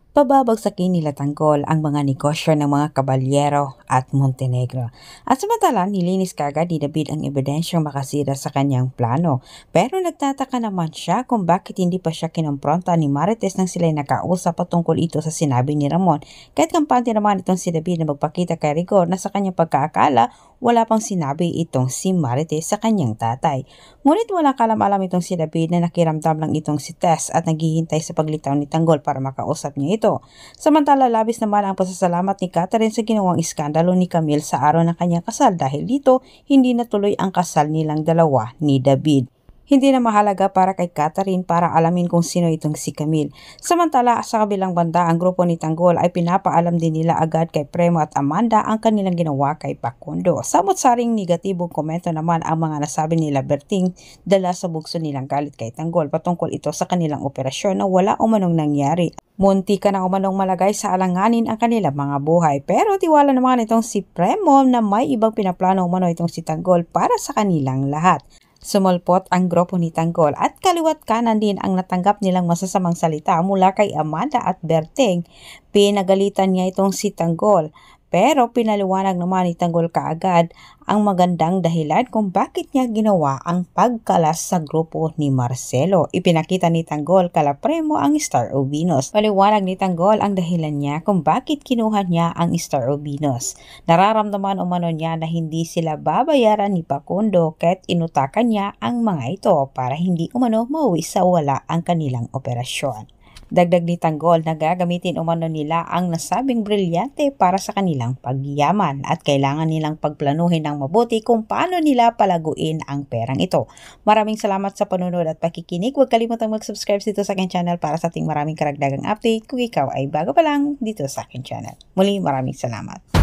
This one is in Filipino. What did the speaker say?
Pababagsakin nila Tanggol ang mga negosyo ng mga Kabalyero at Montenegro. At samantala, nilinis kaagad ni David ang ebidensyang makasira sa kanyang plano. Pero nagtataka naman siya kung bakit hindi pa siya kinompronta ni Marites nang sila'y nakausap patungkol ito sa sinabi ni Ramon. Kahit kampante naman itong si David na magpakita kay Rigor na sa kanyang pagkaakala, wala pang sinabi itong si Marites sa kanyang tatay. Ngunit walang kalam-alam itong si David na nakiramdam lang itong si Tess at naghihintay sa paglitaw ni Tanggol para makausap niya ito. Samantala, labis naman ang pasasalamat ni Catherine sa ginawang iskandalo ni Camille sa araw ng kanyang kasal dahil dito hindi natuloy ang kasal nilang dalawa ni David. Hindi na mahalaga para kay Catherine para alamin kung sino itong si Camille. Samantala, sa kabilang banda, ang grupo ni Tanggol ay pinapaalam din nila agad kay Premo at Amanda ang kanilang ginawa kay Facundo. Samot-saring negatibong komento naman ang mga nasabi nila Berting dala sa bugso nilang galit kay Tanggol patungkol ito sa kanilang operasyon na wala umanong nangyari. Munti ka na umanong malagay sa alanganin ang kanilang mga buhay. Pero tiwala naman itong si Premo na may ibang pinaplano umano itong si Tanggol para sa kanilang lahat. Sumulpot ang grupo ni Tanggol at kaliwat kanan din ang natanggap nilang masasamang salita mula kay Amanda at Berting. Pinagalitan niya itong si Tanggol. Pero pinaliwanag naman ni Tanggol kaagad ang magandang dahilan kung bakit niya ginawa ang pagkalas sa grupo ni Marcelo. Ipinakita ni Tanggol kala Premo ang Star of Venus. Paliwanag ni Tanggol ang dahilan niya kung bakit kinuha niya ang Star of Venus. Nararamdaman umano niya na hindi sila babayaran ni Facundo kahit inutakan niya ang mga ito para hindi umano mauwi sa wala ang kanilang operasyon. Dagdag ni Tanggol na gagamitin umano nila ang nasabing brilyante para sa kanilang pagyaman at kailangan nilang pagplanuhin ng mabuti kung paano nila palaguin ang perang ito. Maraming salamat sa panunod at pakikinig. Huwag kalimutang mag-subscribe dito sa aking channel para sa ating maraming karagdagang update kung ikaw ay bago pa lang dito sa aking channel. Muli, maraming salamat.